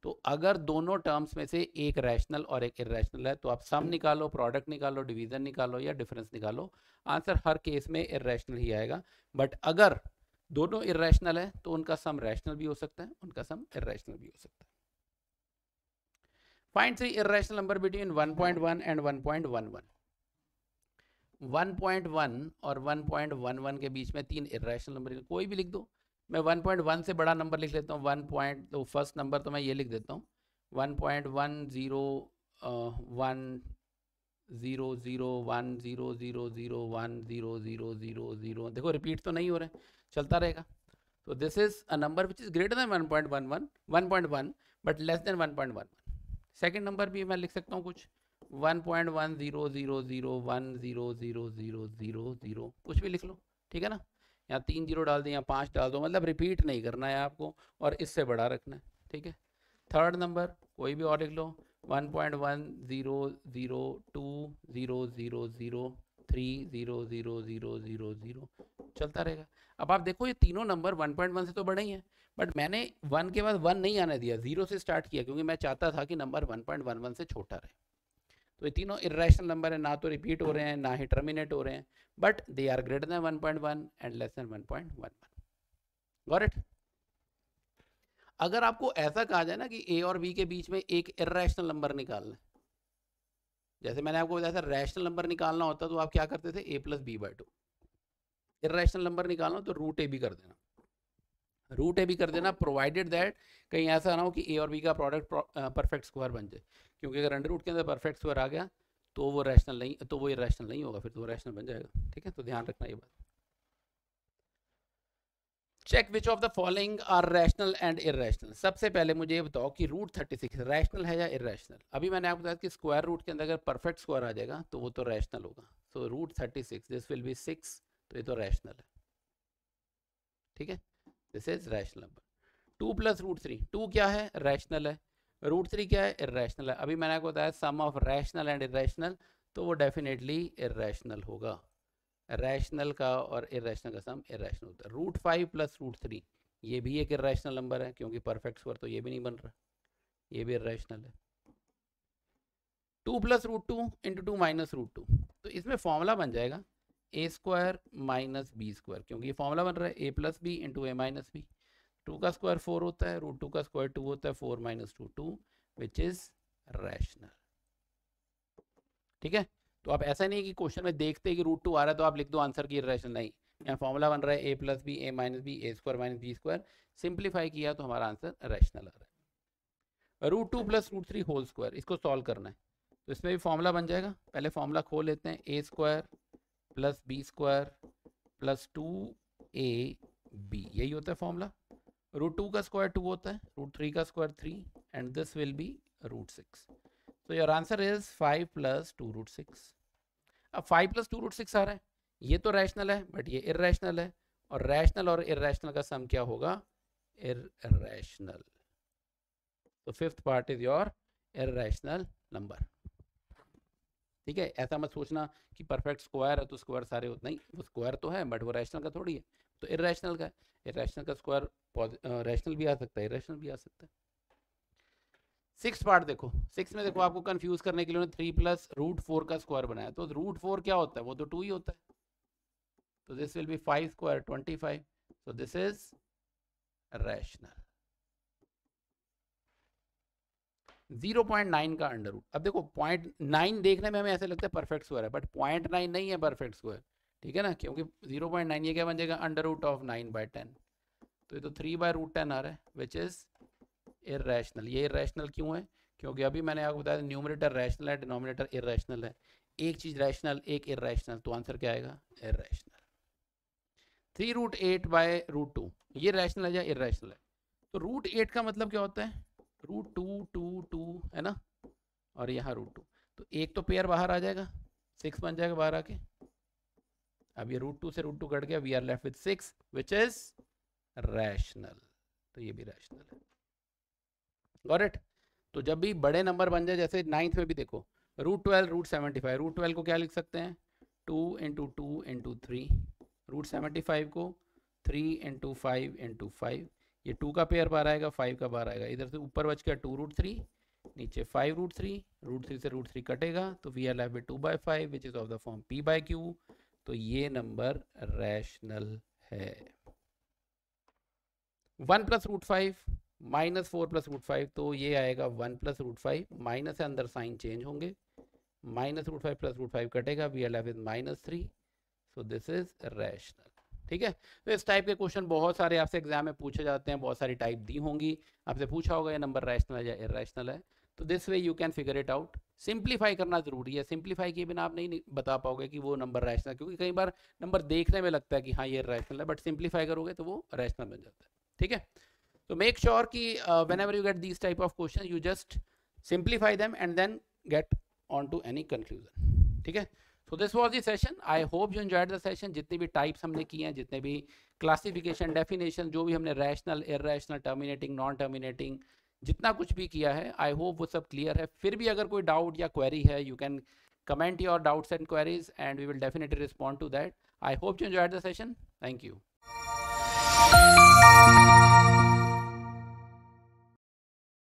तो अगर दोनों टर्म्स में से एक रैशनल और एक इरेशनल है तो आप सम निकालो, प्रोडक्ट निकालो, डिवीजन निकालो या डिफरेंस निकालो, आंसर हर केस में इरेशनल ही आएगा। बट अगर दोनों इरेशनल है तो उनका सम रैशनल भी हो सकता है, उनका सम इरेशनल भी हो सकता है। Find 3 irrational number between 1.1 and 1.11। 1.1 और 1.11 के बीच में तीन इरेशनल नंबर, कोई भी लिख दो। मैं 1.1 से बड़ा नंबर लिख लेता हूँ, 1 पॉइंट, तो फर्स्ट नंबर तो मैं ये लिख देता हूँ 1.10010000100000 देखो रिपीट तो नहीं हो रहे, चलता रहेगा। तो this is a number which is greater than 1.1 but less than 1.11। Second number भी मैं लिख सकता हूँ कुछ 1.1000100000 कुछ भी लिख लो, ठीक है ना। यहाँ 3 जीरो डाल दें या 5 डाल दो, मतलब रिपीट नहीं करना है आपको और इससे बड़ा रखना है, ठीक है। थर्ड नंबर कोई भी और लिख लो 1.10003000030000 चलता रहेगा। अब आप देखो ये तीनों नंबर 1.1 से तो बड़े ही हैं, बट मैंने 1 के बाद 1 नहीं आने दिया, 0 से स्टार्ट किया क्योंकि मैं चाहता था कि नंबर 1.11 से छोटा रहे। तो ये तीनों इरेशनल नंबर है, ना तो रिपीट हो रहे हैं ना ही टर्मिनेट हो रहे हैं, but they are greater than 1.1 and less than 1.11। Got it. अगर आपको ऐसा कहा जाए ना कि ए और बी के बीच में एक इरेशनल नंबर निकालना है, जैसे मैंने आपको बताया था रैशनल नंबर निकालना होता तो आप क्या करते थे a plus b by two. Irrational number निकालना तो रूट ए भी कर देना, रूट ए भी कर देना, प्रोवाइडेड दैट कहीं ऐसा ना हो कि ए और बी का प्रोडक्ट परफेक्ट स्क्वायर बन जाए, क्योंकि अगर अंडर रूट के अंदर परफेक्ट स्क्वायर आ गया तो वो रैशनल नहीं, तो वो इरेशनल नहीं होगा, फिर तो वो रैशनल बन जाएगा, ठीक है। तो ध्यान रखना ये बात। Check which of the following are rational and irrational. सबसे पहले मुझे ये बताओ कि रूट 36 रैशनल है या इरेशनल। अभी मैंने आपको बताया कि स्क्वायर रूट के अंदर अगर परफेक्ट स्क्वायर आ जाएगा तो वो तो रैशनल होगा। So root 36 this will be 6, तो ये तो रैशनल है, ठीक है। This is rational number. 2 plus root 3, 2 क्या है रैशनल है, रूट 3 क्या है इरेशनल है। अभी मैंने आपको बताया सम ऑफ रैशनल एंड इरेशनल, तो वो डेफिनेटली इरेशनल होगा। रैशनल का और इरेशनल का सम इरेशनल होता है। रूट 5 प्लस रूट 3 ये भी एक इरेशनल नंबर है, क्योंकि परफेक्ट स्क्वायर तो ये भी नहीं बन रहा, ये भी इरेशनल है। 2 plus root 2 into 2 minus root 2, तो इसमें फॉर्मूला बन जाएगा a square minus b square, क्योंकि ये फॉर्मूला बन रहा है a plus b into a minus b. 2 का स्क्वायर 4 होता है, रूट 2 का स्क्वायर 2 होता है, 4 माइनस 2 2 विच इज रैशनल, ठीक है। तो आप ऐसा नहीं कि क्वेश्चन में देखते कि रूट 2 आ रहा है तो आप लिख दो आंसर की रैशनल, नहीं, यहाँ फॉर्मूला बन रहा है a plus b a minus b a square minus b square, simplify किया तो हमारा आंसर रैशनल आ रहा है। Root 2 plus root 3 whole square, इसको सॉल्व करना है, तो इसमें भी फॉर्मूला बन जाएगा। पहले फॉर्मूला खोल लेते हैं, a square plus b square plus 2ab, यही होता है फॉर्मूला। रूट 2 का स्क्वायर 2 होता है, रूट 3 का square 3 and this will be root 6। तो your answer is 5 plus 2 root 6। अब 5 प्लस 2 रूट 6 आ रहा है, ये तो रैशनल है बट ये इरेशनल है, और रैशनल और इरेशनल का सम क्या होगा इरेशनल। तो fifth part is your irrational number, ठीक है। ऐसा मत सोचना कि परफेक्ट स्क्वायर है तो स्क्वायर सारे होते नहीं, वो स्क्वायर तो है बट वो रैशनल का थोड़ी है, तो इरेशनल का है। इरेशनल का स्क्वायर रैशनल भी आ सकता है, इरेशनल भी आ सकता है। सिक्स पार्ट देखो, सिक्स में देखो आपको कंफ्यूज करने के लिए 3 प्लस रूट 4 का स्क्वायर बनाया, तो रूट 4 क्या होता है, वो तो 2 ही होता है। तो this will be 5 square 25, so this is rational। 0.9 का अंडर रूट, अब देखो 0.9 देखने में हमें ऐसे लगता है परफेक्ट स्क्वायर है, बट 0.9 नहीं है परफेक्ट स्क्वायर, ठीक है ना, क्योंकि 0.9 ये क्या बन जाएगा अंडर रूट ऑफ 9/10, तो ये तो 3/√10 आ रहा है विच इज इरेशनल। ये इरेशनल क्यों है, क्योंकि अभी मैंने आपको बताया न्यूमरेटर रैशनल है, डिनोमिनेटर इरेशनल है, एक चीज रैशनल एक इरेशनल, तो आंसर क्या आएगा इरेशनल। 3√8/√2 ये रैशनल है या इरेशनल है, तो √8 का मतलब क्या होता है √2 है ना, और यहाँ √2, तो एक तो पेयर बाहर आ जाएगा 6 बन जाएगा बाहर आके। अब ये √2 से √2 कट गया, we are left with 6 which is rational, तो ये भी रैशनल है। Got it. तो जब भी बड़े नंबर बन जाए, जैसे 9th में भी देखो √12 √75, √12 को क्या लिख सकते हैं 2 × 2 × 3, √75 को 3 × 5 × 5, ये 2 का पेयर बाहर आएगा 5 का बाहर आएगा, इधर से ऊपर बच गया 2√3, नीचे 5√3, √3 से √3 कटेगा, तो we are left with 2/5 which is of the form p/q, तो ये नंबर रैशनल है। 1 प्लस √5 माइनस 4 प्लस √5, तो ये आएगा 1 प्लस √5, माइनस से अंदर साइन चेंज होंगे, माइनस √5 प्लस √5 कटेगा, we are left with -3, so this is rational. ठीक है। तो इस टाइप के क्वेश्चन बहुत सारे आपसे एग्जाम में पूछे जाते हैं, बहुत सारी टाइप दी होंगी, आपसे पूछा होगा ये नंबर रैशनल है या इरैशनल है। तो this way you can figure it out. Simplify करना जरूरी है, सिंप्लीफाई किए बिना आप नहीं बता पाओगे कि वो नंबर रैशनल, क्योंकि कई बार नंबर देखने में लगता है कि हाँ ये रैशनल है, बट सिंप्लीफाई करोगे तो वो रैशनल बन जाता है। ठीक है। तो मेक श्योर कि whenever you get these type of questions you just simplify them and then get on to any conclusion। ठीक है। so this was the session, I hope you enjoyed the session। जितने भी टाइप्स हमने किए हैं, जितने भी क्लासिफिकेशन, डेफिनेशन, जो भी हमने rational, irrational, terminating, non terminating, जितना कुछ भी किया है, आई होप वो सब क्लियर है। फिर भी अगर कोई डाउट या क्वेरी है, you can comment your doubts and queries and we will definitely respond to that। I hope you enjoyed the session। Thank you।